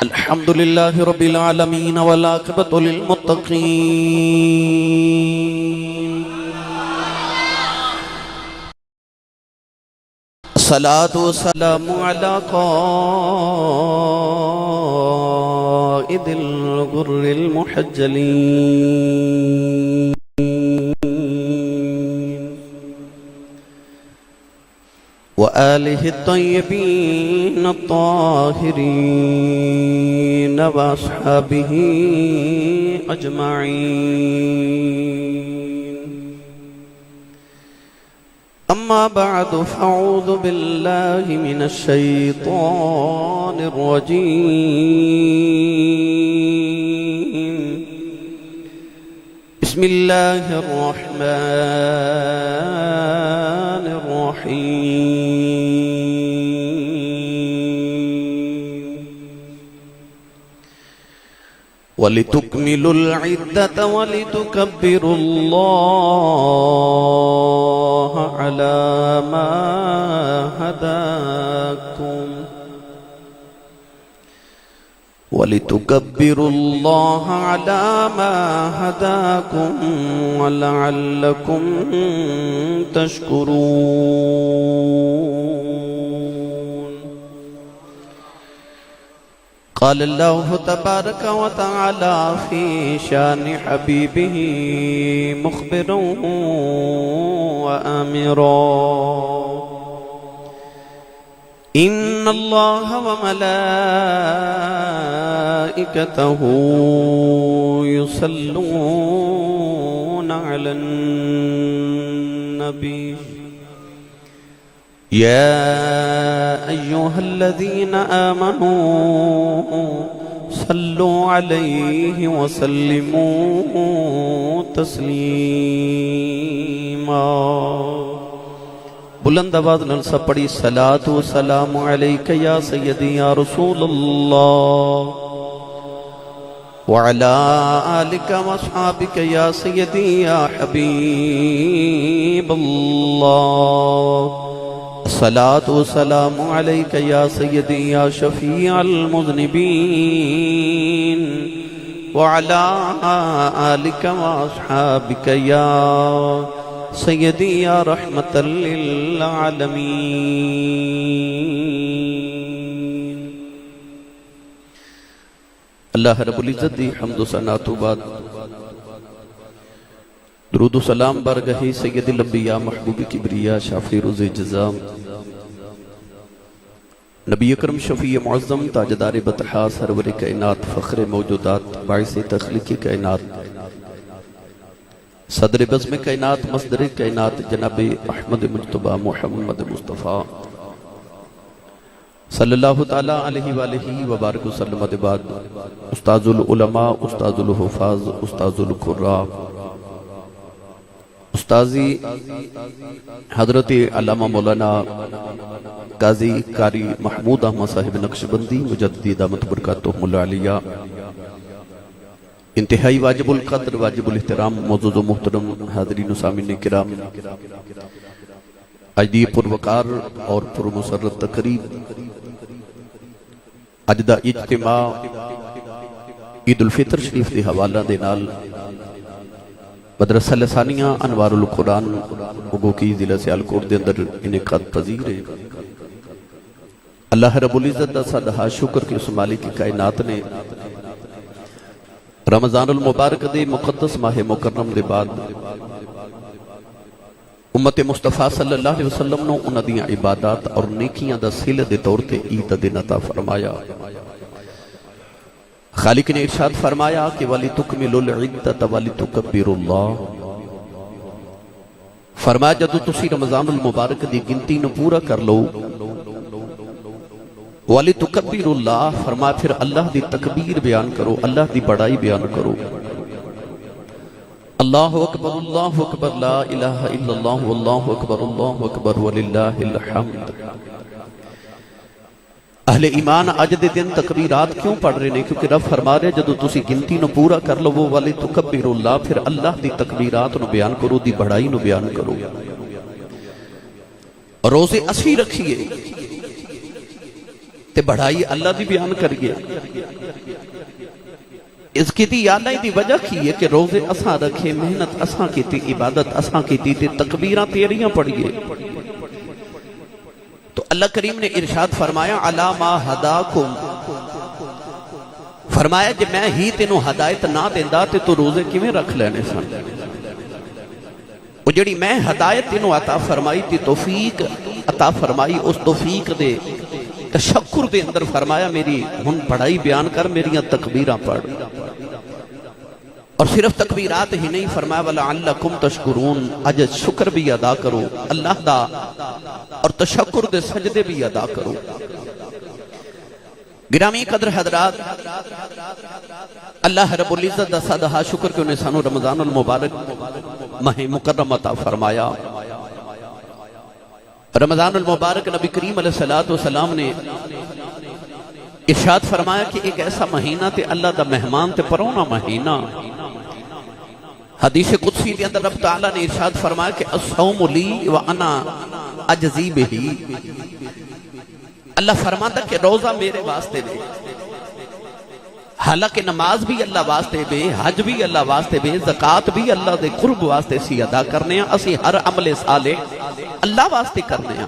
الحمد لله رب العالمين والعاقبة للمتقين الصلاة والسلام على قائد الغر المحجلين وآله الطيبين الطاهرين وأصحابه أجمعين أما بعد فأعوذ بالله من الشيطان الرجيم بسم الله الرحمن الرحيم ولتكملوا العدة ولتكبروا الله على ما هداكم ولتكبروا الله على ما هداكم ولعلكم تشكرون قال الله تبارك وتعالى في شان حبيبه مخبرا وآمرا إن الله وملائكته يصلون على النبي يا أيها الذين آمنوا صلوا عليه وسلموا تسليما بلند آواز نال سب پڑھی صلاۃ و سلام علیک یا سیدی یا رسول اللہ وعلی آلک و اصحابک یا سیدی یا حبیب اللہ صلاۃ و سلام علیک یا سیدی یا شفیع المذنبین وعلی آلک و اصحابک یا سیدی یا رحمت للعالمین اللہ رب العزت دی حمد و ثنا تو بعد درود و سلام برگہ سید الانبیاء محبوب کبریا شافی روز جزا نبی اکرم شفیع معظم تاجدار بطحا سرور کائنات فخر موجودات باعث تخلیق کائنات صدر بزم کائنات مصدر کائنات جناب احمد مجتبی محمد مصطفیٰ صلی اللہ تعالیٰ علیہ وآلہ وبارک وسلم بعد استاذ العلماء استاذ الحفاظ استاذ القراء استاذی حضرت علامہ مولانا قاضی قاری محمود احمد صاحب نقشبندی مجددی دامت برکاتہم العالیہ انتہائی واجب القدر واجب الاحترام معزز و محترم حاضرین و سامعین کرام اجدی پروقار اور پرمسرت تقریب اجدہ اجتماع عید الفطر شریف دے حوالہ دے نال مدرسہ لسانیہ انوار القرآن اگو کی ضلع سیالکوٹ دے اندر انعقاد پذیر ہے اللہ رب العزت دا صدہا شکر کے اس مالک کی کائنات نے رمضان المبارک دے مقدس ماہ مکرم دے بعد امت مصطفیٰ صلی اللہ علیہ وسلم نے انہاں دیاں عبادات اور نیکیاں دا سلہ دے طور تے عید دن عطا فرمایا خالق نے ارشاد فرمایا کہ وَلِتُكْمِلُوا الْعِدَّةَ وَلِتُكَبِّرُوا اللَّهَ فرمایا جدو تسی رمضان المبارک دی گنتی نو پورا کر لو وَلِتُكَبِّرُوا اللَّهَ فرمایا پھر اللہ دی تکبیر بیان کرو اللہ دی بڑائی بیان کرو اللہ اکبر لا الہ الا اللہ واللہ اکبر وللہ الحمد اہل ایمان اج دے دن تکبیرات کیوں پڑھ رہے ہیں؟ کیونکہ رب فرما رہے جدو تسی گنتی نو پورا کر لو والے تکبروا اللہ پھر اللہ دی تکبیرات نو بیان کرو دی بڑائی نو بیان کرو روزے اسی رکھیے تے بڑھائی اللہ دی بیان کریے. اس کی دی اللہ دی وجہ کی ہے کہ روزے اساں رکھے, محنت اساں کی تھی, عبادت اساں کی تھی, تکبیراں تیریاں پڑھیے. تو اللہ کریم نے ارشاد فرمایا علی ما ہداکم, فرمایا کہ میں ہی تینوں ہدایت نہ دیندا تے تو روزے کیویں رکھ لینے سن. وہ جڑی میں ہدایت تینوں عطا فرمائی تھی, توفیق عطا فرمائی, اس توفیق دے تشکر دے اندر فرمایا میری ہن پڑھائی بیان کر, میریاں تکبیراں پڑھ. اور صرف تکبیرات ہی نہیں, فرمایا وَلَعَلَّكُمْ تَشْكُرُونَ, اج شکر بھی ادا کرو اللہ دا, اور تشکر دے سجدے بھی ادا کرو. گرامی قدر حضرات, اللہ رب العزت دا صدہا شکر کہ انہیں سانو رمضان المبارک ماہ مکرم عطا فرمایا. رمضان المبارک نبی کریم علیہ السلام نے ارشاد فرمایا کہ ایک ایسا مہینہ تے اللہ دا مہمان تے پرونا مہینہ. حدیث قدسی کے اندر رب تعالیٰ نے ارشاد فرمایا کہ الصوم لی وانا اجزی بہی. اللہ فرماتا کہ روزہ میرے واسطے دے, حالانکہ نماز بھی اللہ واسطے بے, حج بھی اللہ واسطے بے, زکاة بھی اللہ دے قرب واسطے سی ادا کرنے ہیں, اسی ہر عمل صالح اللہ واسطے کرنے ہیں.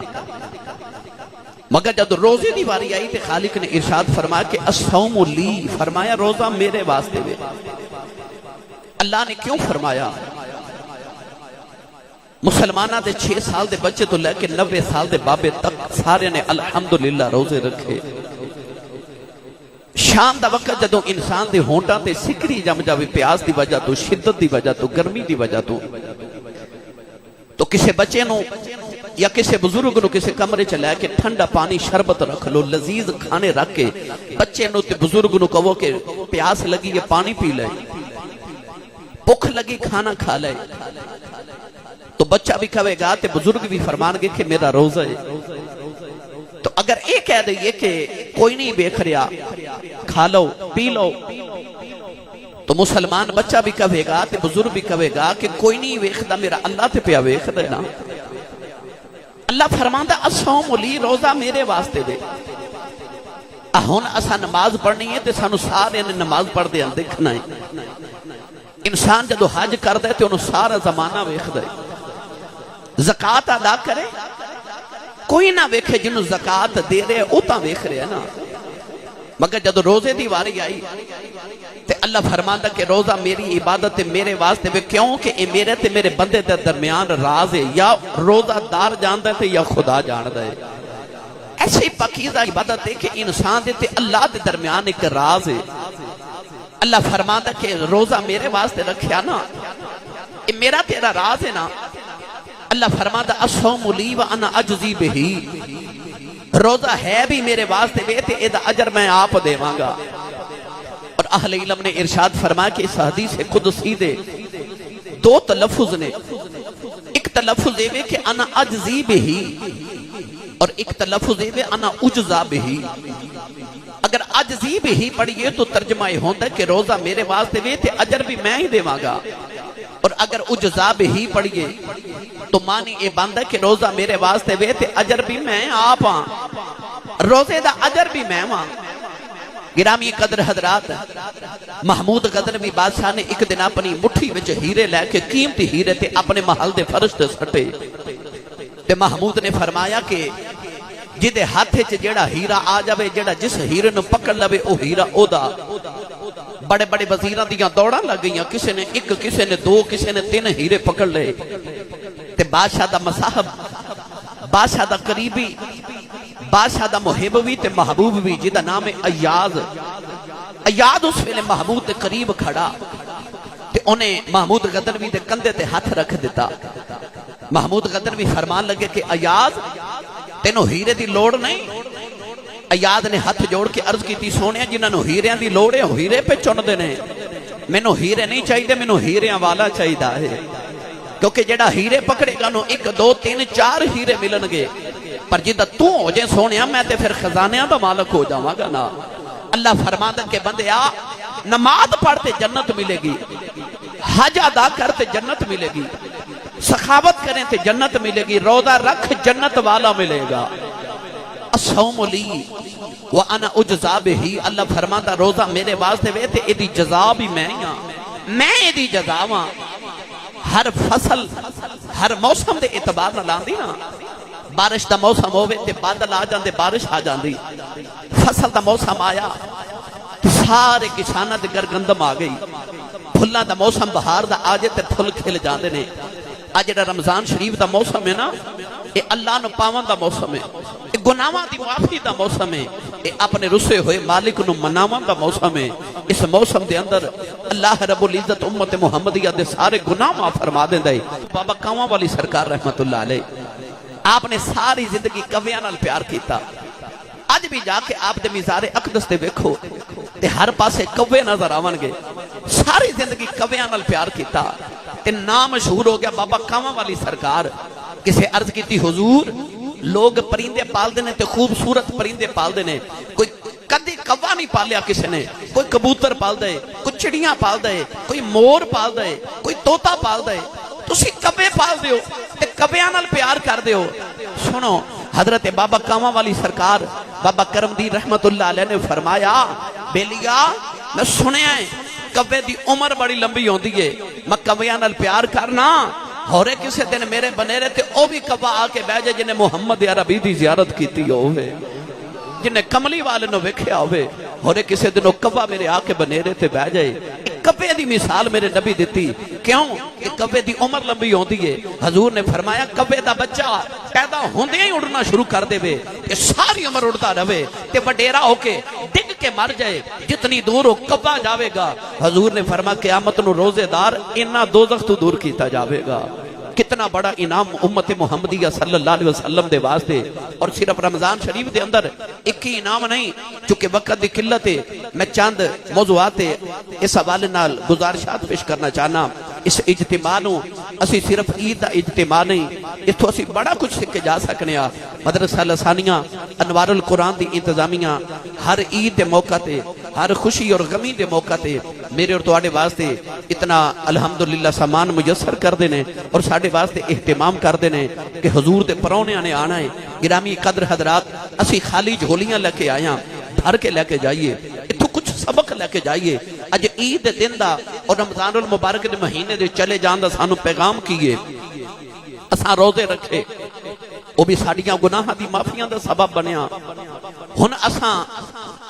مگر جب روزے دی واری آئی تے خالق نے ارشاد فرمایا کہ الصوم لی, فرمایا روزہ میرے واسطے بے. اللہ نے کیوں فرمایا؟ مسلمانہ دے 6 سال دے بچے تو لے کے 90 سال دے بابے تک سارے نے الحمدللہ روزے رکھے. شام دا وقت جدو انسان دے ہونٹاں تے سکری جم جاوے پیاس دی وجہ تو, شدت دی وجہ تو, گرمی دی وجہ تو کسے بچے نو یا کسے بزرگ نو کسے کمرے چلائے کہ ٹھنڈا پانی شربت رکھ لو, لذیذ کھانے رکھ کے بچے نو تے بزرگ نو کہو کہ پیاس لگی یہ پانی پی لے, بھوک لگی کھانا کھا لے. تو بچہ بھی کہے گا تے بزرگ بھی فرمان گے کہ میرا روزہ ہے. تو اگر ایک کہہ دئیے کہ کوئی نہیں بیکھ رہا, کھا لو پی لو, تو مسلمان بچہ بھی کہے گا تے بزرگ بھی کہے گا کہ کوئی نہیں ویکھدا, میرا اللہ تے پیا ویکھ دینا. اللہ فرماندا الصوم لی, روزہ میرے واسطے دے. ہن اساں نماز پڑھنی ہے تے سانو سارے نے نماز پڑھ دے دیکھنا ہے. انسان جدو حج کر دے تے انہوں سارا زمانہ ویکھ دے. زکاة ادا کرے, کوئی نہ ویکھے جنہوں زکاة دے رہے او تاں ویکھ رہے ہیں نا. مگر جدو روزے دی واری آئی تے اللہ فرماندا کہ روزہ میری عبادت ہے میرے واسطے بے, کیوں کہ اے میرے تے میرے بندے دے درمیان راز ہے, یا روزہ دار جاندا ہے یا خدا جاندا ہے. ایسی پاکیزہ عبادت ہے کہ انسان دے تے اللہ دے درمیان ایک راز ہے. اللہ فرماتا کہ روزہ میرے واسطے رکھیا نا, یہ میرا تیرا راز ہے نا. اللہ فرماتا الصوم لی وانا اجزی بہی, روزہ ہے بھی میرے واسطے بے تے ایدہ اجر میں آپ دیواں گا. اور اہل علم نے ارشاد فرمایا کہ اس حدیث قدسی دے 2 تلفظ نے. ایک تلفظ دے کہ انا اجزی بہی, اور ایک تلفظ دے انا اجزا بہی. اگر اجزی بھی پڑھئے تو ترجمہ یہ ہوتا ہے کہ روزہ میرے واسطے وے تے اجر بھی میں ہی دیواں گا. اور اگر اجزا بھی پڑھئے تو معنی یہ بند ہے کہ روزہ میرے واسطے وے تے اجر بھی میں آپ ہاں, روزے دا اجر بھی میں ہاں. گرامی قدر حضرات, محمود غزنوی بادشاہ نے ایک دن اپنی مٹھی وچ ہیرے لے کے, قیمتی ہیرے تے اپنے محل دے فرش تے سٹے. تے محمود نے فرمایا کہ جدے ہاتھے چ جیڑا ہیرا آ جاوے, جیڑا جس ہیرے نو پکڑ لوے او ہیرا او دا. بڑے بڑے وزیراں دیاں دوڑاں لگ گئیاں, کسے نے 1, کسے نے 2, کسے نے 3 ہیرے پکڑ لے. تے بادشاہ دا مصاحب, بادشاہ دا قریبی, بادشاہ دا محب بھی تے محبوب بھی, جدا نام ہے ایاز. ایاز اس ویلے محمود دے قریب کھڑا تے انہیں محمود غزنوی دے کندھے تے ہاتھ رکھ دیتا. محمود غزنوی فرمان لگے کہ ایاز تینوں ہیرے دی لوڑ نہیں. ایاد نے ہاتھ جوڑ کے عرض کی تھی, سونے جنہوں ہیریاں دی لوڑ ہے ہیرے پہ چن دینے, مینوں ہیرے نہیں چاہیے, مینوں ہیریاں والا چاہیے ہے. کیونکہ جڑا ہیرے پکڑے گا نو 1, 2, 3, 4 ہیرے ملن گے, پر جدہ تو ہو جائے سونے میں تے پھر خزانیاں دا مالک ہو جاواں گا نا. اللہ فرماتا کہ بندے آ, نماز پڑھتے جنت ملے گی, حج ادا کرتے جنت ملے گی, سخاوت کریں تے جنت ملے گی, روزہ رکھ جنت والا ملے گا. الصوم لی وانا اجزا بہی، اللہ فرماتا روزہ میرے واسطے وے تے ایدی جزا بھی میں ہاں، میں ایدی جزا ہاں۔ ہر فصل ہر موسم دے اعتبار نہ لاندی نا، بارش دا موسم ہوئے تے بادل آ جاندے، بارش آ جاندی، فصل دا موسم آیا تو سارے کسانہ دے گرگندم آ گئی، پھلا دا موسم بہار دا آجے تے پھل کھل جاندے نے۔ آج جڑا رمضان شریف دا موسم ہے نا، یہ اللہ نو پاون دا موسم ہے، یہ گناہاں دی معافی دا موسم ہے، یہ اپنے رسے ہوئے مالک نو مناون دا موسم ہے۔ اس موسم دے اندر اللہ رب العزت امت محمدیہ دے سارے گناہ معاف فرما دیندا ہے۔ بابا کاواں والی سرکار رحمت اللہ علیہ، آپ نے ساری زندگی کویاں نال پیار کیتا۔ اج بھی جا کے آپ دے مزار اقدس تے ویکھو تے ہر پاسے کوے نظر آون گے، ساری زندگی کویاں نال پیار کیتا تے نام مشہور ہو گیا بابا کاواں والی سرکار۔ کسے عرض کیتی حضور لوگ پرندے پال دے نے تے خوبصورت پرندے پال دے نے، کوئی کدی کوا نہیں پالیا کسی نے، کوئی کبوتر پال دے، کوئی چڑیاں پال دے، کوئی مور پال دے، کوئی طوطا پال دے، تسی کبے پال دیو تے کبیاں نال پیار کر دیو۔ سنو حضرت بابا کاواں والی سرکار بابا کرم دی رحمت اللہ علیہ نے فرمایا، بیلیا میں سنیا ہے کبے دی عمر بڑی لمبی ہوندی ہے، میں کبیاں نال پیار کرنا، ہورے کسے دن میرے بنیرے تے او بھی کبا آ کے بہ جائے جنہیں محمد عربی دی زیارت کیتی ہوئے، جنہیں کملی والے نو ویکھیا ہوئے، ہورے کسے دن او کبا میرے آ کے بنیرے تے بہ جائے۔ کبے دی مثال میرے نبی دیتی، کیوں کہ کبے دی عمر لمبی ہوندی ہے۔ حضور نے فرمایا کبے دا بچہ پیدا ہوندے ہی اڑنا شروع کر دے وے کہ ساری عمر اڑتا رہے تے وڈیرا ہو کے ڈگ کے مر جائے، جتنی دور ہو کبا جاوے گا۔ حضور نے فرمایا قیامت نو روزے دار انہاں دوزخ تو دور کیتا جاوے گا۔ کتنا بڑا انعام امت محمدیہ صلی اللہ علیہ وسلم دے واسطے، اور صرف رمضان شریف دے اندر ایک ہی انعام نہیں، چونکہ وقت دی قلت ہے، میں چند موضوعات اس حوالے نال گزارشات پیش کرنا چاہنا۔ اس اجتماع نو اسی صرف عید دا اجتماع نہیں، اس تو اسی بڑا کچھ سکھ کے جا سکنے ہاں۔ مدرسہ لسانیہ انوار القرآن دی انتظامیہ ہر عید دے موقع تے، ہر خوشی اور غمی دے موقع تے میرے اور تواڈے واسطے اتنا الحمدللہ سامان میسر کر دینے اور ساڈے واسطے اہتمام کر دینے کہ حضور دے پرونے نے آنا ہے۔ گرامی قدر حضرات، اسی خالی جھولیاں لے کے آیا، بھر کے لے کے جائیے، اتھو کچھ سبق لے کے جائیے۔ اج عید دے دن دا اور رمضان المبارک دے مہینے دے چلے جان دا سانو پیغام کیے، اساں روزے رکھے، وہ بھی ساڑیاں گناہاں دی معافیاں دا سبب بنیا۔ ہن اساں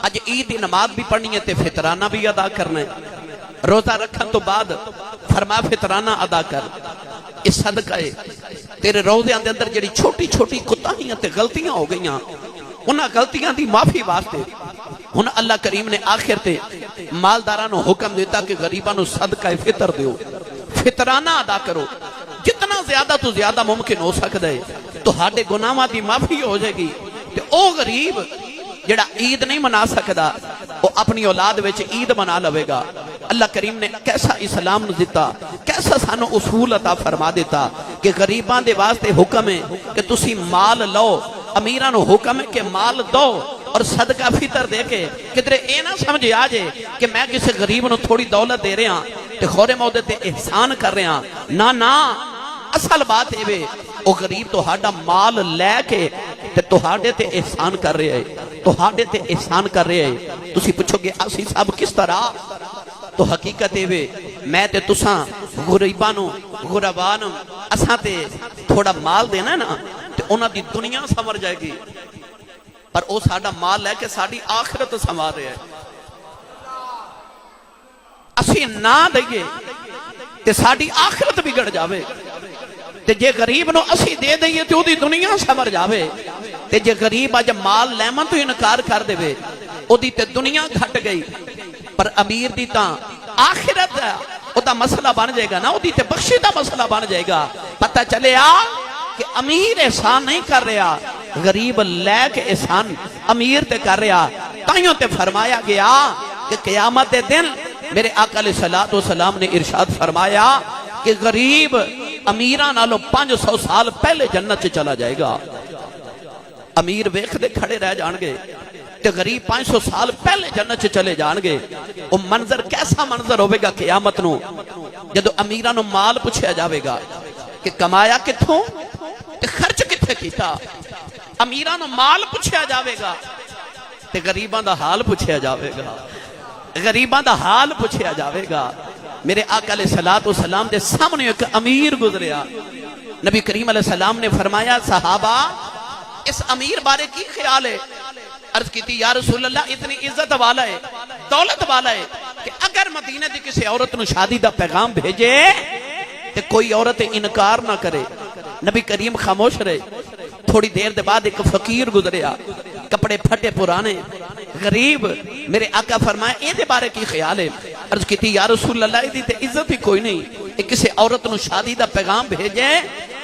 اج عید دی نماز بھی پڑھنی ہے تے فطرانہ بھی ادا کرنا ہے۔ روزہ رکھن تو بعد فرمایا فطرانہ ادا کر، اس صدقہ ہے تیرے روزے دے اندر جڑی چھوٹی چھوٹی کوتاہیاں تے غلطیاں ہو گئیاں، انہاں غلطیاں دی معافی واسطے ہن اللہ کریم نے آخر تے مالداراں نو حکم دیتا کہ غریباں نو صدقہ فطر دیو، فطرانہ ادا کرو، جتنا زیادہ تو زیادہ ممکن ہو سکتا ہے تو ہاڈے گناہاں دی معافی ہو جائے گی۔ تے او غریب جڑا عید نہیں منا سکدا وہ اپنی اولاد وچ عید منا لوے گا۔ اللہ کریم نے کیسا اسلام نو دیتا، کیسا سانو اصول عطا فرما دیتا کہ غریباں دے واسطے حکم ہے کہ تسی مال لو، امیراں نو حکم ہے کہ مال دو اور صدقہ فطر دے کے کدھر اے نہ سمجھے آ جائے کہ میں کسی غریب نو تھوڑی دولت دے رہا تے خورے مودے تے احسان کر رہا، نہ اصل بات ہے وے او غریب تو ہاڈا مال لے کے تے تہاڈے تے احسان کر رہے ہے، تہاڈے تے احسان کر رہے ہے۔ تسی پوچھو گے اسی صاحب کس طرح؟ تو حقیقت ہے وے میں تے تساں غریباں نو غرباں نو اساں تے تھوڑا مال دینا نا تے انہاں دی دنیا سنور جائے گی، پر او ساڈا مال لے کے ساڈی آخرت سنوار رہے ہے۔ اسی نہ دئیے تے ساڈی آخرت بگڑ جاوے، تے جے غریب نو اسی دے دئیے تے او دی دنیا سنور جاوے، تے جے غریب اج مال لیمن تو انکار کر دے وے او دی تے دنیا گھٹ گئی، پر امیر دی تاں آخرت او دا مسئلہ بن جائے گا نا، او دی تے بخشی دا مسئلہ بن جائے گا۔ پتہ چلے کہ امیر احسان نہیں کر رہا، غریب لے کے احسان امیر تے کر رہا۔ تائیوں تے فرمایا گیا کہ قیامت دن میرے آقا علیہ الصلوۃ والسلام نے ارشاد فرمایا کہ غریب امیراں نالوں 500 سال پہلے جنت چلا جائے گا۔ امیر ویکھ دے کھڑے رہ جان گے تے غریب 500 سال پہلے جنت چلے جان گے۔ وہ منظر کیسا منظر ہوئے گا قیامت نو، جدو امیراں نو مال پوچھیا جاوے گا کہ کمایا کتھوں تے خرچ کتھے کیتا۔ امیراں نو مال پوچھیا جاوے گا تے غریباں دا حال پوچھیا جاوے گا، غریباں دا حال پوچھیا جاوے گا۔ میرے آقا علیہ الصلوۃ والسلام دے سامنے ایک امیر گزریا، نبی کریم علیہ السلام نے فرمایا صحابہ اس امیر بارے کی خیال ہے؟ عرض کی تھی یا رسول اللہ اتنی عزت والا ہے، دولت والا ہے کہ اگر مدینے دی کسی عورت نو شادی دا پیغام بھیجے تے کوئی عورت انکار نہ کرے۔ نبی کریم خاموش رہے۔ تھوڑی دیر دے بعد ایک فقیر گزریا، کپڑے پھٹے پرانے، غریب۔ میرے آقا فرمایا اے دے بارے کی خیال ہے؟ عرض کی تھی یا رسول اللہ دی تے عزت ہی کوئی نہیں، ایک کسی عورت نو شادی دا پیغام بھیجے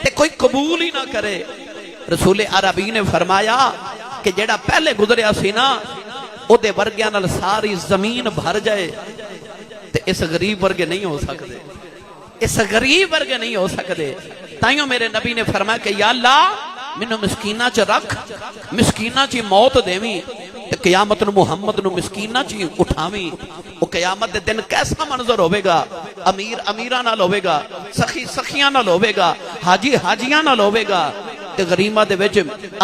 تے کوئی قبول ہی نہ کرے۔ رسول عربی نے فرمایا کہ جیڑا پہلے گزریا سی نا او دے ورگیاں نال ساری زمین بھر جائے تے اس غریب ورگے نہیں ہو سکتے، اس غریب ورگے نہیں ہو سکتے۔ تائیوں میرے نبی نے فرمایا کہ یا اللہ منو مسکینہ چ رکھ، مسکینہ چی موت دیویں تے قیامت نو محمد نو مسکینہ چی اٹھاویں۔ وہ قیامت دے دن کیسا منظر ہوئے گا؟ امیر امیراں نال ہوئے گا، سخی سخیاں نال ہوئے گا، حاجی حاجیاں نال ہوئے گا تے غریباں دے وچ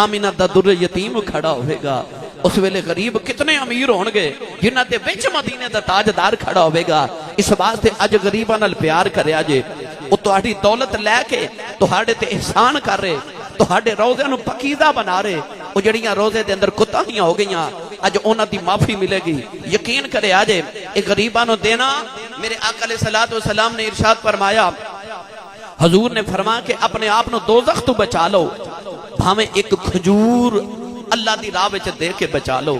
آمینہ دا در یتیم کھڑا ہوئے گا۔ اس ویلے غریب کتنے امیر ہون گے جنہاں دے وچ مدینے دا تاجدار کھڑا ہوئے گا۔ اس واسطے اج غریباں نال پیار کریا جے، او تہاڈی دولت لے کے تہاڈے تے احسان کر رہے، تہاڈے روزے نو پکیزہ بنا رہے، او جڑیاں روزے دے اندر کوتاہیاں ہو گئیاں اج انہاں دی معافی ملے گی۔ یقین کرے آجے اے غریباں نو دینا۔ میرے آقا علیہ الصلوۃ والسلام نے ارشاد فرمایا، حضور نے فرمایا کہ اپنے آپ نو دوزخ تو بچا لو، بھاویں ایک کھجور اللہ دی راہ وچ دے کے بچا لو،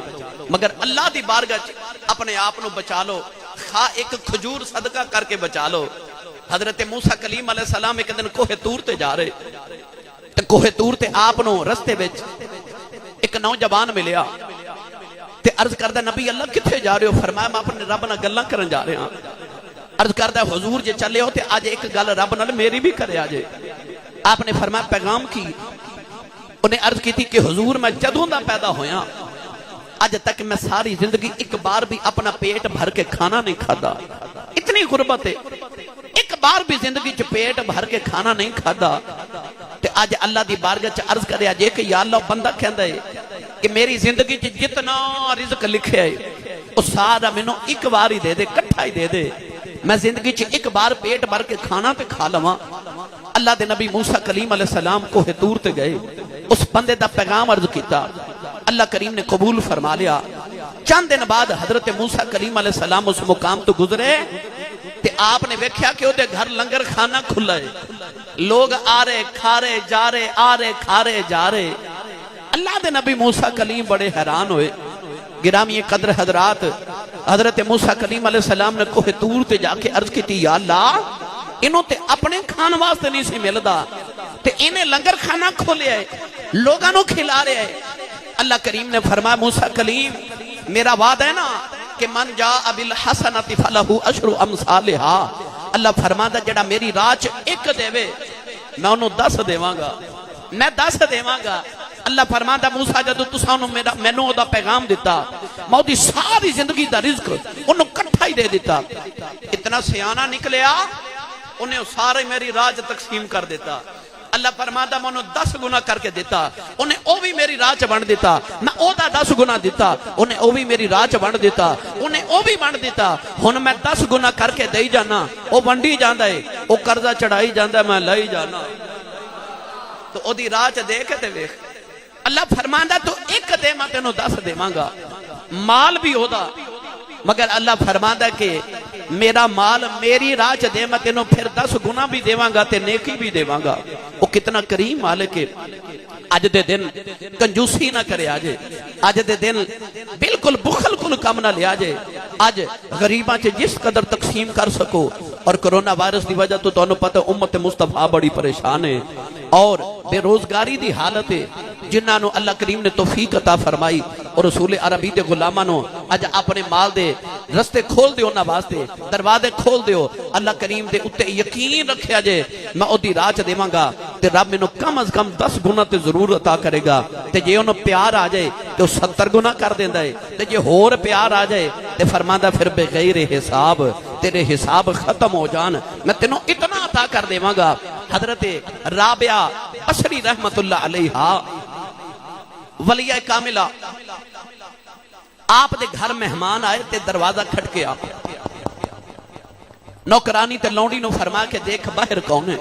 مگر اللہ دی بارگاہ وچ اپنے آپ نو بچا لو، خواہ ایک کھجور صدقہ کر کے بچا لو۔ حضرت موسیٰ کلیم علیہ السلام ایک دن کوہ طور تے جا رہے، تے کوہ طور تے آپ نو رستے وچ ایک نوجوان ملیا تے عرض کردہ نبی اللہ کتھے جا رہے ہو؟ فرمایا میں اپنے رب نہ گلاں کرن جا رہے ہاں۔ عرض کردہ حضور جے چلے ہو تے آج ایک گل رب نال میری بھی کرے آجے۔ آپ نے فرمایا پیغام کی؟ انہیں عرض کی تھی کہ حضور میں جدوں دا پیدا ہویا آج تک میں ساری زندگی ایک بار بھی اپنا پیٹ بھر کے کھانا نہیں کھادا، اتنی غربت ہے، ایک بار بھی زندگی چ پیٹ بھر کے کھانا نہیں کھادا۔ تے آج اللہ دی بارگاہ چ عرض کرے آجے کہ یا اللہ بندہ کہندا ہے کہ میری زندگی چ جتنا رزق لکھیا ہے وہ سارا مینوں ایک بار ہی دے دے، کٹھا ہی دے دے، میں زندگی چ ایک بار پیٹ بھر کے کھانا تے کھا لواں۔ اللہ دے نبی موسیٰ کلیم علیہ السلام کوہ طور تے گئے، اس بندے دا پیغام عرض کیتا، اللہ کریم نے قبول فرما لیا۔ چند دن بعد حضرت موسیٰ کلیم علیہ السلام اس مقام تو گزرے تے آپ نے ویکھیا کہ وہ دے گھر لنگر کھانا کھلا ہے، لوگ آ رہے کھا رہے جا رہے، آ رہے کھا رہے جا رہے۔ اللہ دے نبی موسیٰ کلیم بڑے حیران ہوئے۔ گرامی قدر حضرات، حضرت موسیٰ کلیم علیہ السلام نے کوہ طور تے جا کے عرض کی تھی یا اللہ انہوں تے اپنے کھان واسطے نہیں سی ملدا تے انہیں لنگر کھانا کھولے آئے، لوگانوں کھلا رہے آئے۔ اللہ کریم نے فرمایا موسیٰ کلیم میرا وعدہ ہے نا کہ من جاء بالحسنۃ فلہ عشر امثالھا، اللہ فرماتا جڑا میری راہ چ ایک دے میں انہوں 10 دیواں گا، میں 10 دیواں گا۔ اللہ فرماتا موسیٰ جدو تساں مینوں دا پیغام دیتا میں دی ساری زندگی دا رزق انہوں کٹھا ہی دے دیتا۔ اتنا سیانہ نکلیا انہیں سارے میری راہ تقسیم کر دیتا۔ اللہ فرماتا میں انہوں 10 گنا کر کے دیتا، انہیں او بھی میری راہ چ بن دیتا، میں او دا 10 گنا دیتا، انہیں او بھی میری راہ چ بن دیتا، انہیں او بھی بن دیتا۔ ہن میں 10 گنا کر کے دئی جانا، او بنڈی جاندا ہے، او قرضہ چڑھائی جاندا ہے، میں لئی جانا۔ تو او دی راہ چ دے کے تے ویکھ اللہ فرماندا تو ایک دے میں تینوں 10 دیواں گا، مال بھی ہودا، مگر اللہ فرماندا کہ میرا مال میری راہ چ دے میں تینوں پھر 10 گنا بھی دیواں گا تے نیکی بھی دیواں گا۔ وہ کتنا کریم مالک ہے۔ اج دے دن کنجوسی نہ کرے آجے، اج دے دن بالکل بخل کل کم نہ لیا جے۔ اج غریباں چ جس قدر تقسیم کر سکو، اور کرونا وائرس دی وجہ تو تانوں پتہ امت مصطفیٰ بڑی پریشان ہے اور بے روزگاری دی حالت ہے، جنہاں نو اللہ کریم نے توفیق عطا فرمائی اور رسول عربی دے غلاماں نو اج اپنے مال دے رستے کھول دیو، انہاں واسطے دروازے کھول دیو۔ اللہ کریم دے اتے یقین رکھیا جے میں اودی راہ چ دیواں گا تے رب مینوں کم از کم 10 گنا تے ضرور عطا کرے گا۔ تے جے انہوں پیار آ جائے تے 70 گنا کر دیندا ہے، تے جے ہور پیار آ جائے تے فرماندا پھر بغیر حساب تیرے حساب ختم ہو جان، میں تینوں اتنا عطا کر دیواں گا۔ حضرت رابعہ بصری رحمت اللہ علیہا ولیہ کاملہ آپ دے گھر مہمان آئے تے دروازہ کھٹکیا، نوکرانی تے لونڈی نو فرما کے دیکھ باہر کون ہے؟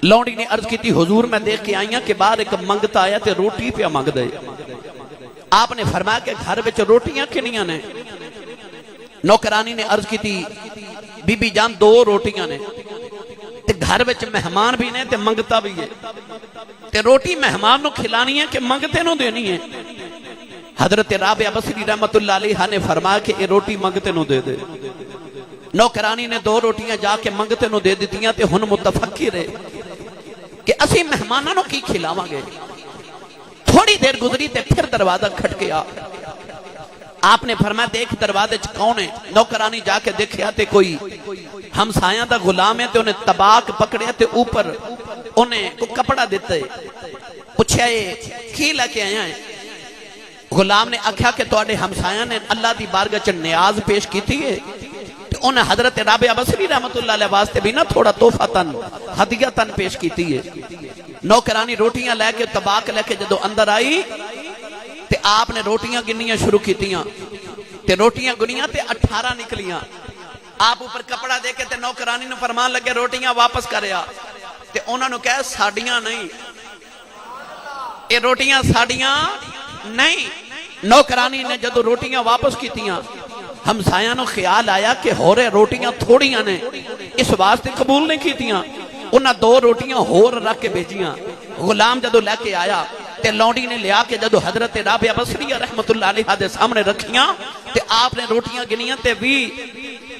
لونڈی نے عرض کی تھی حضور میں دیکھ کے آئیاں کہ باہر ایک منگتا آیا تے روٹی پہ منگ دے۔ آپ نے فرمایا کہ گھر بچ روٹیاں کنیاں نے؟ نوکرانی نے عرض کی تھی بی بی جان 2 روٹیاں نے، تے گھر بچ مہمان بھی نے تے منگتا بھی ہے، تے روٹی مہمان نو کھلانی ہے کہ منگتے نو دینی ہے؟ حضرت رابعہ بصری رحمت اللہ علیہ نے فرمایا کہ یہ روٹی منگتے نو دے دے۔ نوکرانی نے 2 روٹیاں جا کے منگتے نو دے دیتیاں تے ہن متفکر ہے کہ اسی مہمانوں کی کھلاواں گے۔ تھوڑی دیر گزری تے پھر دروازہ کھٹکیا، آپ نے فرمایا دیکھ دروازے چ کون ہے؟ نوکرانی جا کے دیکھیا تے کوئی ہمسایاں دا غلام ہے تے انہیں طباق پکڑیا تے اوپر انہیں کو کپڑا دیتا ہے۔ پوچھا یہ کی لے کے آیا ہے؟ غلام نے آکھیا کہ تواڈے ہمسایاں نے اللہ دی بارگاہ چ نیاز پیش کیتی ہے تے انہیں حضرت رابعہ بصری رحمت اللہ علیہ واسطے بھی نہ تھوڑا تحفہ تن ہدیہ تن پیش کیتی ہے۔ نوکرانی روٹیاں لے کے طباق لے کے جدو اندر آئی تے آپ نے روٹیاں گنیاں شروع کیتیاں تے روٹیاں گنیاں تے 18 نکلیاں۔ آپ اوپر کپڑا دے کے تے نوکرانی نے فرمان لگے روٹیاں واپس کریا تے انہوں نے کہا ساڑیاں نہیں، اے روٹیاں ساڑیاں نہیں۔ نوکرانی نے جدو روٹیاں واپس کیتیاں ہمسایاں نو خیال آیا کہ ہورے روٹیاں تھوڑیاں نے اس واسطے قبول نہیں کیتیاں، انہاں 2 روٹیاں ہور رکھ کے بھیجیاں۔ غلام جدو لے کے آیا تے لونڈی نے لیا کے جدو حضرت رابعہ بصری رحمت اللہ علیہ دے سامنے رکھیاں تے آپ نے روٹیاں گنیاں تے بھی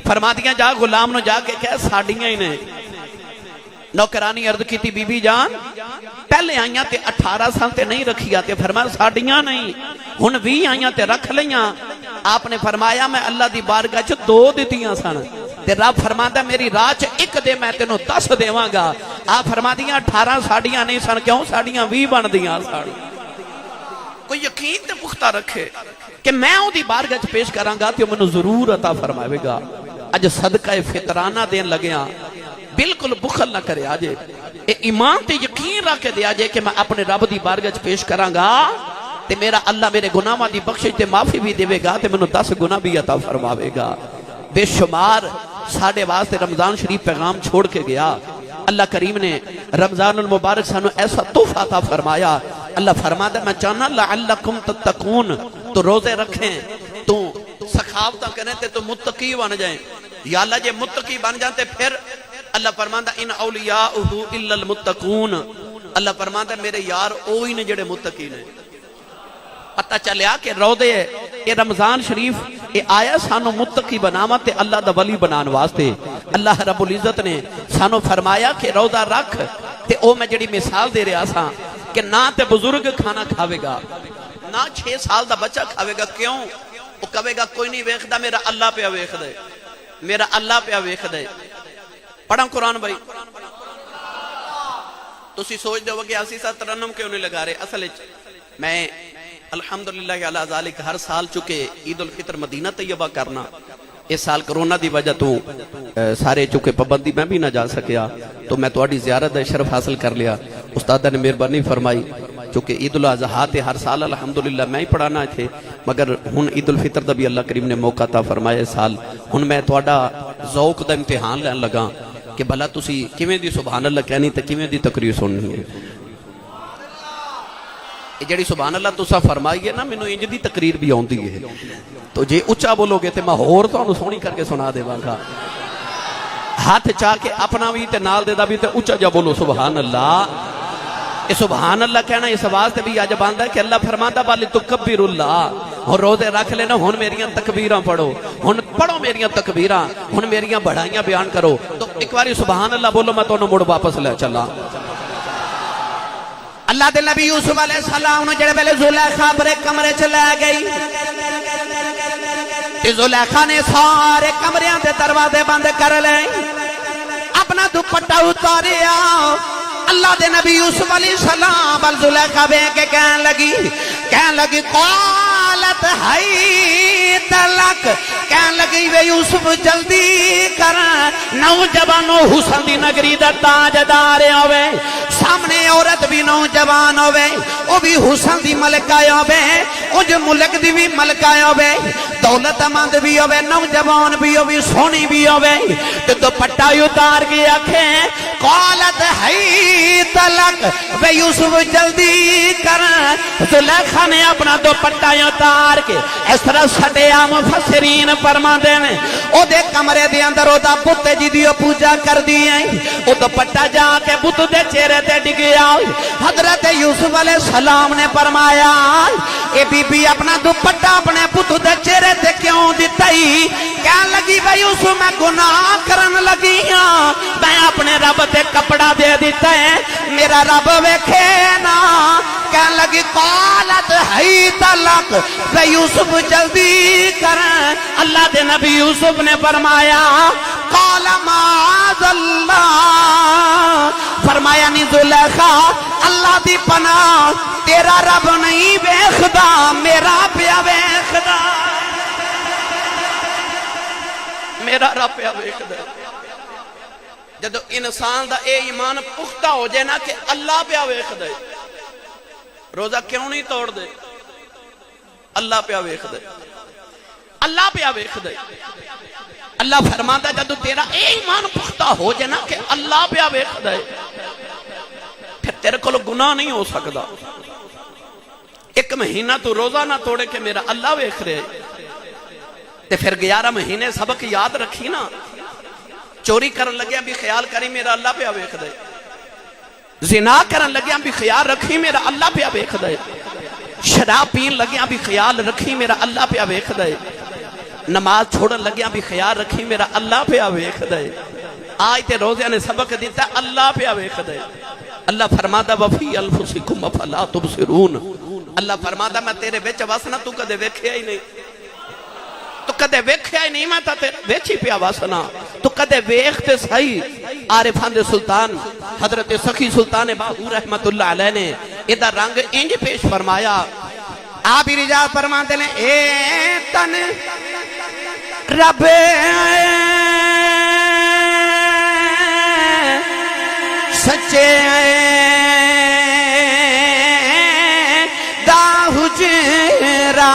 فرما دیاں جا غلام نو جا کے کہہ ساڑیاں ہی نے۔ نوکرانی عرض کی تھی بی بی جان پہلے آئیاں تے 18 سال تے نہیں رکھیا تے فرمایا ساڑیاں نہیں، ہن 20 آئیاں تے رکھ لیاں۔ آپ نے فرمایا میں اللہ دی بارگاہ چ 2 دیتیاں سن تے رب فرماتا میری راہ چ 1 دے میں تینوں 10 دیواں گا۔ آپ فرما دیاں 18 ساڑیاں نہیں سن، کیوں ساڑیاں 20 بن دیاں سن۔ کوئی یقین تے پختہ رکھے کہ میں او دی بارگاہ چ پیش کراں گا تے مینوں ضرور عطا فرماوے گا۔ اج صدقہ فطرانہ دین لگیاں، بالکل بخل نہ کرے آجے، ایمان تے یقین رکھ کے دے آجے کہ میں اپنے رب دی بارگاہ چ پیش کراں گا تے میرا اللہ میرے گناہاں دی بخشش تے معافی بھی دے گا تے مینوں 10 گنا بھی عطا فرماوے گا۔ بے شمار ساڑھے واسطے رمضان شریف پیغام چھوڑ کے گیا۔ اللہ کریم نے رمضان المبارک سانو ایسا تحفہ عطا فرمایا۔ اللہ فرماتا میں چاہنا لعلکم تتقون، تو روزے رکھیں، تو سخاوتہ کریں تے تو متقی بن جائیں۔ یا اللہ جے متقی بن جاتے پھر اللہ فرماتا ان اولیاؤہ الا المتقون، اللہ فرماتا میرے یار اوہی نے جڑے متقی نے۔ پتہ چلیا کہ روزے یہ رمضان شریف یہ آیا سانو متقی بناوا تے اللہ دا ولی بنان واسطے۔ اللہ رب العزت نے سانو فرمایا کہ روزہ رکھ تے او میں جڑی مثال دے رہا سا کہ نہ تے بزرگ کھانا کھاوے گا نہ 6 سال دا بچہ کھاوے گا، کیوں؟ وہ کہے گا کوئی نہیں ویکھدا، میرا اللہ پہ ویکھ دے، میرا اللہ پہ ویکھ دے۔ پڑھاں قرآن بھائی، تسی سوچ دو کہ اسی ساتھ ترنم کیوں نہیں لگا رہے؟ اصل میں الحمدللہ علی ذالک ہر سال چکے عید الفطر مدینہ طیبہ کرنا، اس سال کرونا دی وجہ تو سارے چکے پابندی میں بھی نہ جا سکیا، تو میں تواڈی زیارت شرف حاصل کر لیا۔ استاد نے مہربانی فرمائی چونکہ عید الاضحیٰ تے ہر سال الحمدللہ میں ہی پڑھانا تھے، مگر ہن عید الفطر دا بھی اللہ کریم نے موقع عطا فرمایا اس سال۔ ہن میں تواڈا ذوق دا امتحان لین لگا کہ بھلا تسی کیویں دی سبحان اللہ کہنی تے کیویں دی تقریر سننی ہے۔ جڑی سبحان اللہ تسا فرمائی ہے نا، مینوں انج دی تقریر بھی آندی ہے، تو جے اچا بولو گے تے میں ہور تانوں سونی کر کے سنا دیواں گا۔ ہاتھ چاہ کے اپنا بھی تے نال دے دا بھی تے اچا جا بولو سبحان اللہ۔ یہ سبحان اللہ کہنا اس واسطے بھی عجب آندا ہے کہ اللہ فرماتا بل تکبر اللہ، اور روزے رکھ لینا ہن میریاں تکبیراں پڑھو، ہن پڑھو میریاں تکبیراں، ہن میریاں بڑھائیاں بیان کرو۔ تو ایک باری سبحان اللہ بولو، میں تانوں مڑ واپس لے چلا۔ اللہ دے نبی یوسف علیہ السلام نے جڑے ویلے زلیخا برے کمرے چ لے گئی تے زلیخا نے سارے کمریاں دے دروازے بند کر لے، اپنا دوپٹہ اتاریا۔ اللہ دے نبی یوسف علیہ السلام بل زلیخا بے کے کہن لگی قالت حیت لک، کہن لگی وے یوسف جلدی کر، نوجوانو حسن دی نگری دا تاجدار ہوئے، سامنے عورت بھی نوجوان ہوے او بھی حسن دی ملکہ ہوے او جو ملک دی بھی ملکہ ہوے دولت مند بھی ہوے نوجوان بھی ہوے سونی بھی ہوے تے دوپٹہ اتار کے آکھیں قالت حیت لک وے یوسف جلدی کر زلیخا نے اپنا دوپٹہ اتار کے اس طرح سٹے مفسرین فرماندے نے او دے کمرے دے اندر او دا بت جی دی پوجا کر دی او دوپٹہ جا کے بت دے چہرے تے ڈگیا حضرت یوسف علیہ السلام نے فرمایا اے بی بی اپنا دوپٹہ اپنے بت دے چہرے تے کیوں دتائی کہنے لگی بھائی یوسف میں گناہ کرن لگی ہاں میں اپنے رب تے کپڑا دے دیتا ہے میرا رب ویکھے نا کہنے لگی قالت حیت لک بھائی یوسف جلدی کر اللہ دے نبی یوسف نے فرمایا قال معاذ اللہ فرمایا نہیں زلیخا اللہ دی پناہ تیرا رب نہیں ویکھدا میرا پیا ویکھدا میرا رب پیا ویکھدا جدو انسان دا اے ایمان پختہ ہو جائے نا کہ اللہ پیا ویکھدا روزہ کیوں نہیں توڑ دے اللہ پیا ویکھدا اللہ پیا ویکھدا اللہ فرماتا جدو تیرا اے ایمان پختہ ہو جائے نا کہ اللہ پیا ویکھدا پھر تیرے کو گناہ نہیں ہو سکتا ایک مہینہ تو روزہ نہ توڑے کہ میرا اللہ ویکھ رہے تے پھر 11 مہینے سبق یاد رکھی نا چوری کرن لگیا بھی خیال کری میرا اللہ پیا ویکھدا زنا کرن لگیا بھی خیال رکھی میرا اللہ پیا ویکھدا شراب پین لگیا بھی خیال رکھی میرا اللہ پیا ویکھدا نماز چھوڑن لگیا بھی خیال رکھی میرا اللہ پیا ویکھدا آج تے روزے نے سبق دیتا اللہ پیا ویکھدا اللہ فرماتا وفی انفسکم افلا تبصرون اللہ فرماتا میں تیرے وچ وسنا تو کدے ویکھیا ہی نہیں تو کدے ویکھیا ہی نہیں میں تا ویچی پیا واسنا تو کدے ویکھتے صحیح عارفان دے سلطان حضرت سخی سلطان باہو رحمت اللہ علیہ نے ادھا رنگ انج پیش فرمایا آپ ہی رجال فرماتے ہیں اے تن رب سچے دا حجرا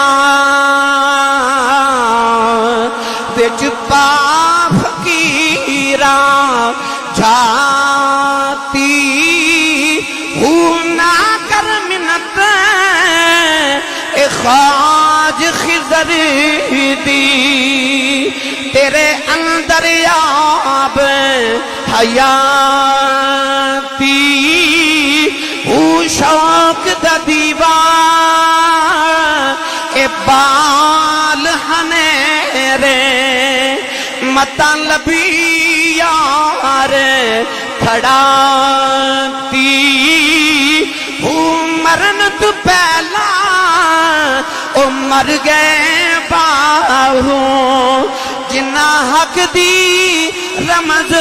وچ پا فقیرا جاتی ہوں نہ کر منت اے خواج خضر دی تیرے اندر یاب حیاتی ہوں شوق دا دیوان اے بال ہنیرے مطلبی یار کھڑاتی ہوں مرن تو پہلا او مر گئے باہوں جنہ حق دی رمز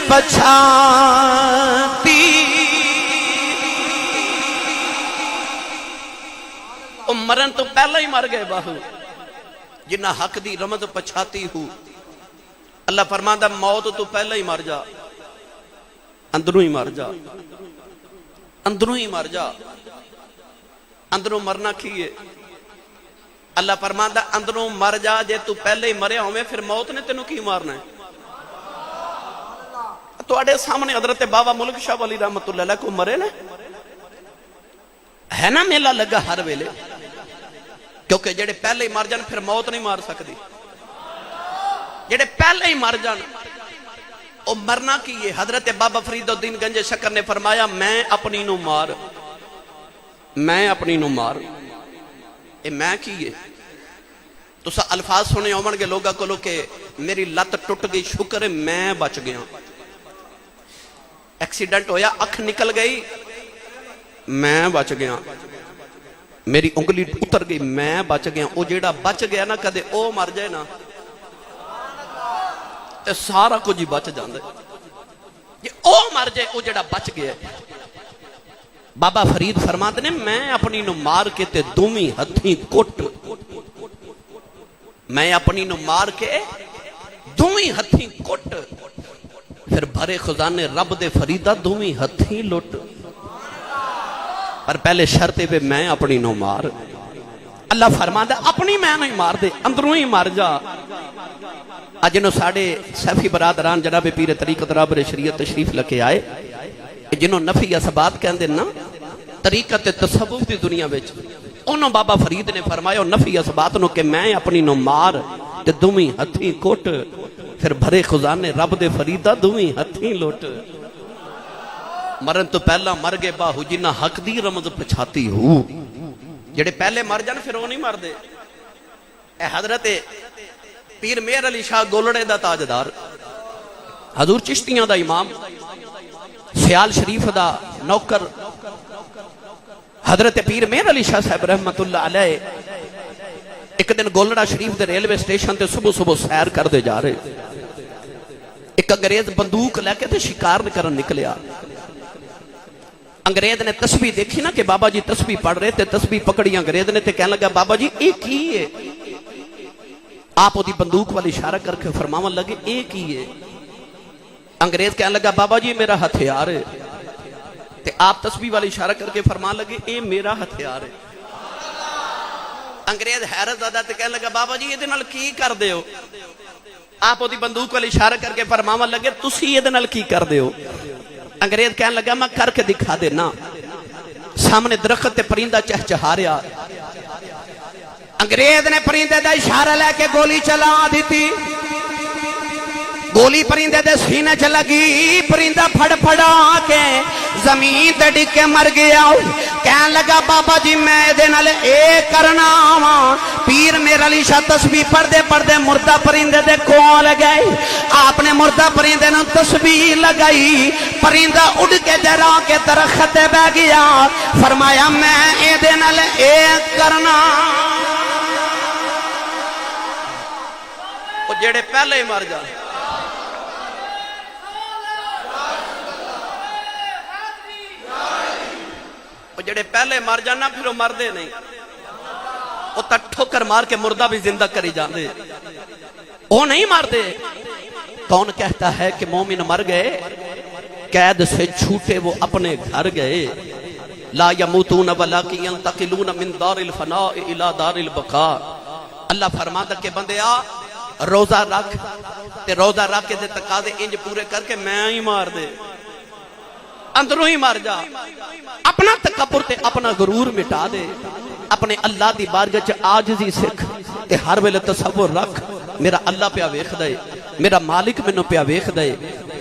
پچھاتی او مرن تو پہلا ہی مر گئے باہوں جنہ حق دی رمز پچھاتی ہوں اللہ فرماتا موت تو پہلا ہی مر جا اندروں ہی مر جا اندروں ہی مر جا اندروں مرنا کیے اللہ فرماتا اندروں مر جا جے تو پہلے ہی مرے ہوئے پھر موت نے تینوں کی مارنا ہے تو اڑے سامنے حضرت بابا ملک شاہ ولی رحمت اللہ علیہ کو مرے نے ہے نا میلہ لگا ہر ویلے کیونکہ جڑے پہلے ہی مر جان پھر موت نہیں مار سکتی جڑے پہلے ہی مر جان او مرنا کی یہ حضرت بابا فرید الدین گنج شکر نے فرمایا میں اپنی نو مار اے میں کی یہ تو سا الفاظ سنے اومن کے لوگا کو لو کہ میری لت ٹوٹ گئی شکر ہے میں بچ گیا ایکسیڈنٹ ہویا اکھ نکل گئی میں بچ گیا میری انگلی اتر گئی میں بچ گیا او جیڑا بچ گیا نا کدے او مر جائے نا تے سارا کچھ ہی بچ جاندے یہ او مر جائے او جڑا بچ گیا بابا فرید فرماتے نے میں اپنی نو مار کے تے دومی ہتھیں کٹ میں اپنی نو مار کے دومی ہتھیں کٹ پھر بھرے خزانے رب دے فریدہ دومی ہتھیں لٹ پر پہلے شرط ہے میں اپنی نو مار. اللہ فرماتا اپنی میں نہیں مار دے, اندروں ہی مار جا. جنہوں ساڑھے سیفی برادران جناب پیر طریقت رابر شریعت تشریف لکے آئے, جنہوں نفی اسبات کہندے نا طریقت تصوف دی دنیا وچ, انہوں بابا فرید نے فرمایا نفی اسبات نو کہ میں اپنی نو مار تے دویں ہتھیں کوٹ, پھر بھرے خزانے رب دے فریدہ دویں ہتھیں لوٹ. مرن تو پہلا مر گئے باہو جنہ حق دی رمض پچھاتی ہو. جڑے پہلے مر جان پھر وہ نہیں مر دے. اے حضرت پیر میر علی شاہ گولڑے دا تاجدار, حضور چشتیاں دا امام, سیال شریف دا نوکر, حضرت پیر میر علی شاہ صاحب رحمت اللہ علیہ ایک دن گولڑا شریف دے ریلوے سٹیشن تے صبح صبح سیر کر دے جا رہے. ایک انگریز بندوق لے کے تے شکار کرن نکلیا. انگریز نے تسبیح دیکھی نا کہ بابا جی تسبیح پڑھ رہے تھے, تسبیح پکڑی انگریز نے تے کہنے لگا بابا جی ایک ہی ہے. آپ دی بندوق والی اشارہ کر کے فرماون لگے ایک ہی ہے. انگریز کہنے لگا بابا جی میرا ہتھیار ہے. تے آپ تسبیح والی اشارہ کر کے فرمان لگے اے میرا ہتھیار ہے. انگریز حیرت زدہ تے کہنے لگا بابا جی یہ دے نال کی کر دے ہو؟ آپ دی بندوق والی اشارہ کر کے فرماون لگے تسی یہ دے نال کی کر دے ہو؟ انگریز کہنے لگا میں کر کے دکھا دینا. سامنے درخت تے پرندہ چہچہا رہا. انگریز نے پرندے دا اشارہ لے کے گولی چلا دیتی. گولی پرندے دے سینے چ لگی, پرندہ پھڑ پھڑا کے زمین تے ڈگ کے مر گیا. کہنے لگا بابا جی میں دے نال اے کرنا وا. پیر میرا علی شاہ تسبیح پڑھدے پڑھدے مردہ پرندے دے کول گئے. آپ نے مردہ پرندے نو تسبیح لگائی, پرندہ اڑ کے جرا کے درخت تے بہ گیا. فرمایا میں اے دے نال اے کرنا. وہ جڑے پہلے ہی مر جائے, وہ جڑے پہلے مر جانا پھر وہ مردے نہیں. وہ تا ٹھوکر مار کے مردہ بھی زندہ کری جاندے, وہ نہیں مردے. کون کہتا ہے کہ مومن مر گئے؟ قید سے چھوٹے وہ اپنے گھر گئے. لا یموتون ولکن ینتقلون من دار الفناء الى دار البقاء. اللہ فرماتا کہ بندے آ روزہ رکھ, تے روزہ رکھ کے دے تقاضے انج پورے کر کے میں ہی مار دے, اندروں ہی مار جا. اپنا تکبر تے اپنا غرور مٹا دے. اپنے اللہ دی بارگاہ چ عاجزی سکھ تے ہر ویلے تصور رکھ میرا اللہ پیا ویکھ دے, میرا مالک مینوں پیا ویکھ دے.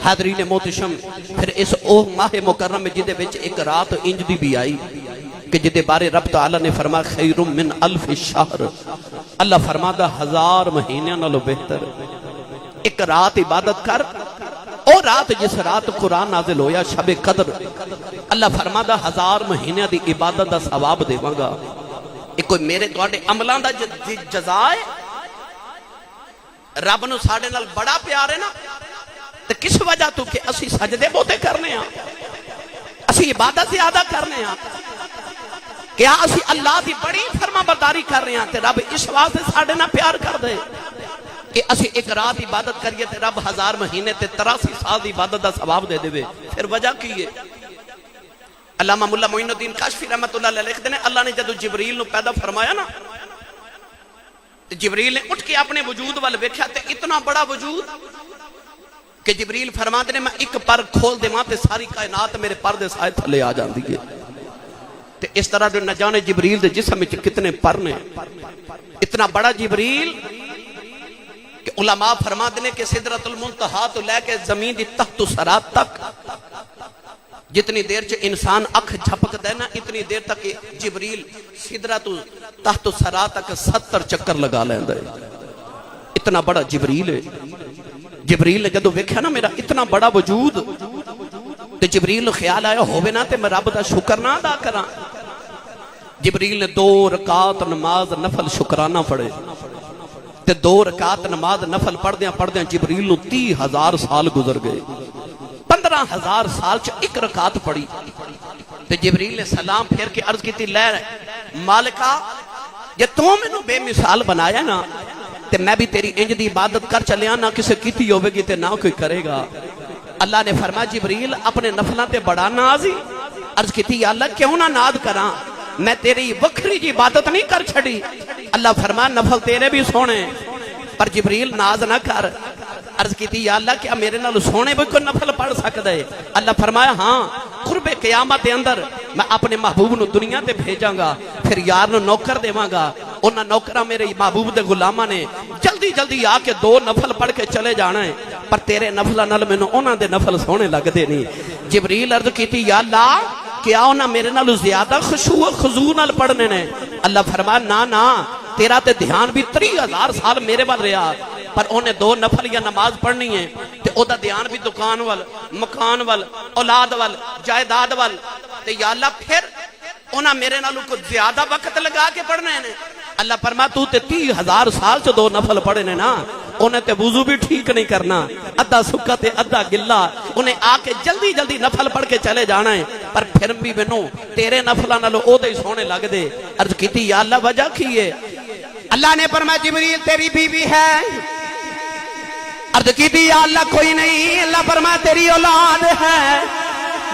حاضرین محتشم, پھر اس او ماہ مکرم میں جدے وچ ایک رات انج دی بھی آئی کہ جدے بارے رب تعالی نے فرمایا خیر من الف شہر. اللہ فرماتا 1000 مہینے نالوں بہتر. ایک رات عبادت کر, او رات جس رات قرآن نازل ہویا شب قدر, اللہ فرماتا 1000 مہینے دی عبادت دا ثواب دے گا. ایک کوئی میرے تواڈے عملاں دا جزا ہے. رب نو ساڈے نال بڑا پیار ہے نا, تے کس وجہ تو کہ اسی سجدے بہتے کرنے ہاں, اسی عبادت زیادہ کرنے ہاں. کیا اسی اللہ دی بڑی فرما برداری کر رہے ہیں تے رب اس واسطے ساڈے نال پیار کر دے کہ اسی ایک رات عبادت کریے تے رب 1000 مہینے تے 83 سال دی عبادت دا ثواب دے دے. پھر وجہ کی ہے؟ علامہ مولا معین الدین کاشفی رحمت اللہ علیہ لکھتے ہیں اللہ نے جدو جبریل نو پیدا فرمایا نا, جبریل نے اٹھ کے اپنے وجود وال ویکھیا تے اتنا بڑا وجود کہ جبریل فرماتے نے میں ایک پر کھول دے ماں تے ساری کائنات میرے پر دے سائے تھلے آ جاندی ہے. تے اس طرح جو نہ جانے جبریل دے جسم وچ کتنے پر نے. اتنا بڑا جبریل کہ علماء فرماتے ہیں کہ سدرۃ المنتہا تو لے کے زمین دی تحت سرات تک جتنی دیر چ انسان اکھ جھپک دے نا, اتنی دیر تک جبریل سدرۃ تحت سرات تک 70 چکر لگا لیندا ہے. اتنا بڑا جبریل ہے. جبریل نے جدو ویکھیا نا میرا اتنا بڑا وجود, تے جبریل نو خیال آیا ہووے نا تے میں رب دا شکر نہ ادا کراں. جبریل نے 2 رکعت نماز نفل شکرانہ پڑھے تے 2 رکعت نماز نفل پڑھ دیاں جبریل نو 30,000 سال گزر گئے. 15,000 سال چ ایک رکعت پڑھی تے جبریل نے سلام پھیر کے عرض کیتی لے مالکا جے تو مینوں بے مثال بنایا نا تے میں بھی تیری انج دی عبادت کر چلیا, نہ کسے کیتی ہوے گی تے نہ کوئی کرے گا. اللہ نے فرمایا جبریل اپنے نفلاں تے بڑا نازی, عرض کی یا اللہ کیوں نہ ناد کراں، میں تیری وکھری جی عبادت نہیں کر چھڑی۔ اللہ فرمایا نفل تیرے بھی سونے پر جبریل ناز نہ کر۔ عرض کی یا اللہ کیا میرے نال سونے بھی کوئی نفل پڑھ سکتا ہے؟ اللہ فرمایا ہاں، قرب قیامت اندر میں اپنے محبوب نو دنیا تے بھیجاں گا، پھر یار نو نوکر دیواں گا، انہاں نوکراں میرے محبوب دے غلاماں نے جلدی جلدی آ کے 2 نفل پڑھ کے چلے جانا ہے، پر تیرے نفلاں نال مینوں انہاں دے نفل سونے لگدے نہیں۔ جبریل عرض کیتی یا اللہ کیا انہاں میرے نال زیادہ خشوع و خضوع نال پڑھنے نے؟ اللہ فرمایا نا تیرا تے دھیان بھی 30,000 سال میرے وال رہا، پر انہیں 2 نفل یا نماز پڑھنی ہے تے او دا دھیان بھی دکان وال، مکان وال، اولاد وال، جائیداد وال، تے یا اللہ پھر انہاں میرے نالوں کو زیادہ وقت لگا کے پڑھنے ہیں۔ اللہ فرما تو تے 30,000 سال چ 2 نفل پڑھنے نا، انہیں تے وضو بھی ٹھیک نہیں کرنا، ادھا سکا تے ادھا گلا، انہیں آ کے جلدی جلدی نفل پڑھ کے چلے جانا ہے، پر پھر بھی مینوں تیرے نفلاں نالوں او دے سونے لگ دے۔ عرض کیتی یا اللہ وجہ کی ہے؟ اللہ نے فرمایا جبریل تیری بیوی ہے۔ عرض کیتی یا اللہ کوئی نہیں۔ اللہ فرمایا تیری اولاد ہے۔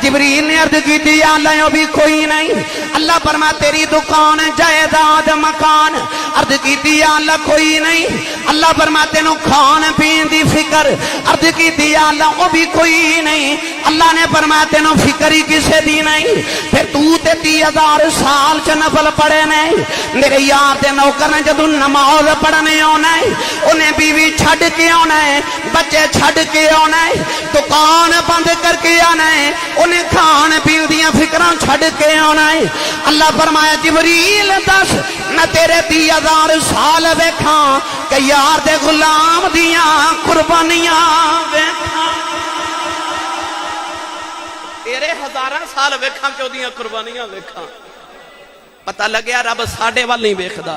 جبریل نے عرض کیتی یا اللہ بھی کوئی نہیں۔ اللہ فرمایا تیری دکان جائیداد مکان۔ عرض کیتی یا اللہ کوئی نہیں۔ اللہ فرمایا تینوں کھان پین دی فکر۔ عرض کیتی یا اللہ وہ بھی کوئی نہیں۔ اللہ نے فرمایا تینوں فکر ہی کسے دی نہیں، پھر تو تے 30,000 سال چ نفل پڑھے نہیں۔ میرے یار دے نوکر نے جدوں نماز پڑھنے آنا ہے، انہیں بیوی چھڈ کے آنا ہے، بچے چھڈ کے آنا ہے، دکان بند کر کے آنا ہے، انہیں کھان پین دیاں فکراں چھڈ کے آنا ہے۔ اللہ فرمایا جبریل دس میں تیرے 30,000 سال ویکھاں کہ یار دے غلام دیاں قربانیاں ویکھاں، تیرے 1000 سال ویکھاں کہ اودیاں قربانیاں ویکھاں۔ پتہ لگیا رب ساڈے وال نہیں ویکھدا،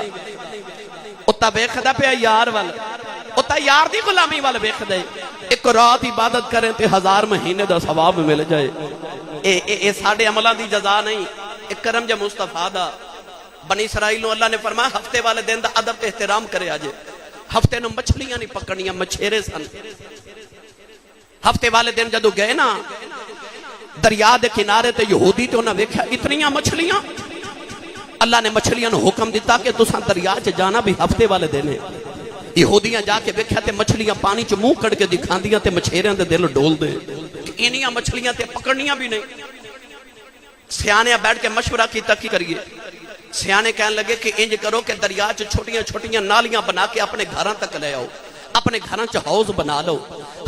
اتا ویکھدا پیا یار وال، اتا یار دی غلامی وال ویکھدا ہے۔ ایک رات عبادت کریں تے 1000 مہینے دا ثواب مل جائے۔ اے ساڈے عملاں دی جزا نہیں، ایک کرم جے مصطفیٰ دا۔ بنی اسرائیل نو اللہ نے فرمایا ہفتے والے دن دا ادب تے احترام کرے آجے، ہفتے نو مچھلیاں نہیں پکڑنیاں، مچھیرے سن۔ ہفتے والے دن جدو گئے نا دریا دے کنارے تے یہودی تے انہاں ویکھیا اتنیاں مچھلیاں، اللہ نے مچھلیاں نو حکم دیتا کہ تساں دریا چ جانا بھی ہفتے والے دن ہے۔ یہودیاں جا کے ویکھیا تے مچھلیاں پانی چ منہ کڈ کے دکھاندیاں تے مچھیریاں دے دل ڈول دے کہ انیاں مچھلیاں تے پکڑنیاں بھی نہیں۔ سیانے بیٹھ کے مشورہ کیتا کی کریے؟ سیانے کہنے لگے کہ انج کرو کہ دریا چ چھوٹیاں چھوٹیاں نالیاں بنا کے اپنے گھراں تک لے آؤ، اپنے گھراں چ حوض بنا لو۔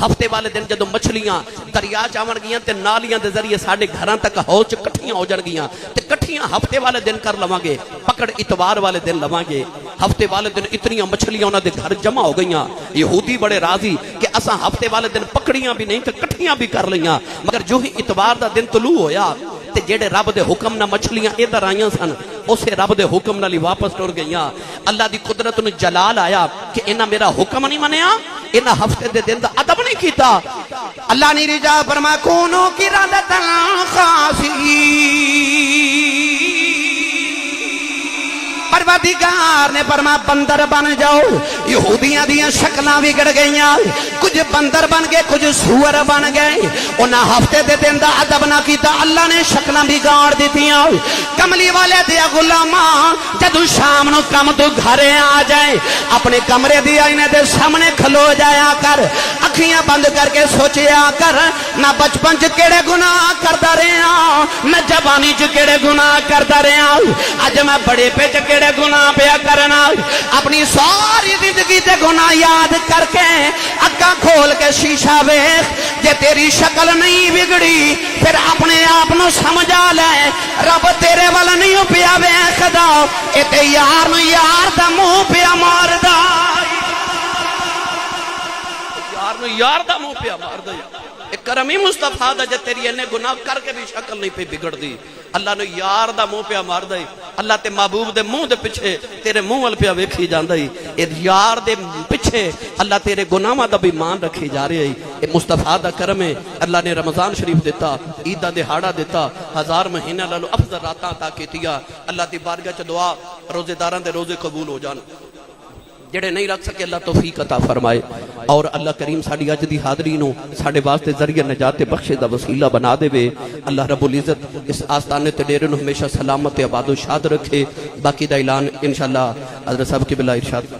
ہفتے والے دن جدو مچھلیاں دریا چاون گیاں تے نالیاں دے ذریعے ساڈے گھراں تک حوض چ کٹھیاں ہو جان گیاں تے کٹھیاں ہفتے والے دن کر لواں گے، پکڑ اتوار والے دن لواں گے۔ ہفتے والے دن اتنیاں مچھلیاں انہاں دے گھر جمع ہو گئیاں۔ یہودی بڑے راضی کہ اساں ہفتے والے دن پکڑیاں بھی نہیں تے کٹھیاں بھی کر لیاں، مگر جو ہی اتوار دا دن طلوع ہویا تے جیڑے رب دے حکم نہ مچھلیاں ادھر آئیاں سن اسے رب دے حکم نالی واپس ٹر گئیاں۔ اللہ دی قدرت نو جلال آیا کہ انہاں میرا حکم نہیں منیا، انہاں ہفتے دے دن دا ادب نہیں کیتا۔ اللہ نے رجا فرمایا کونو قردۃ خاسئین، پروردگار نے فرمایا بندر بن جاؤ۔ یہودیاں دیاں شکلاں بگڑ گئیاں، کچھ بندر بن گئے، کچھ سور بن گئے۔ انہاں ہفتے دے دن دا ادب نہ کیتا، اللہ نے شکلاں بگاڑ دتیاں۔ کملی والے دیا غلاماں جدو شام نو کم تو گھرے آ جائے، اپنے کمرے دی آئینے دے سامنے کھلو جایا کر، اکھیاں بند کر کے سوچیا کر میں بچپن چ کیڑے گناہ کردا رہا، میں جوانی چ کیڑے گناہ کردا رہا، اج میں بڑے پہ چ کیڑے گناہ پیا کرنا۔ اپنی ساری زندگی تے گناہ یاد کر کے اکھاں کھول کے شیشہ ویکھ، جے تیری شکل نہیں بگڑی پھر اپنے آپ نو سمجھا لے رب تیرے والا نہیں پیا ویکھدا، اے تے یار نو یار دا منہ پیا ماردا، یار نو یار دا منہ پیا ماردا۔ ایک کرمی مصطفیٰ دا جے تیری انہیں گناہ کر کے بھی شکل نہیں پہ بگڑ دی، اللہ نے یار دا منہ پیا مار دائی۔ اللہ تے محبوب دے منہ دے پچھے تیرے منہ وال پیا ویکھی جاندائی، اے یار دے پچھے اللہ تیرے گناہاں دا بھی مان رکھی جا رہی ہے۔ اے مصطفیٰ دا کرم ہے، اللہ نے رمضان شریف دیتا، عید دا دہاڑا دیتا، 1000 مہینہ لالو افضل راتاں عطا کیتیا۔ اللہ دی بارگاہ چ دعا روزے داراں دے روزے قبول ہو جان۔ جڑے نہیں رکھ سکے اللہ توفیق عطا فرمائے اور اللہ کریم ساڈی اج دی حاضری نو ساڈے واسطے ذریعہ نجات بخشے دا وسیلہ بنا دے وے اللہ رب العزت اس آستانے تے ڈیرے نو ہمیشہ سلامت آباد و شاد رکھے باقی دا اعلان انشاءاللہ حضرت صاحب قبلہ ارشاد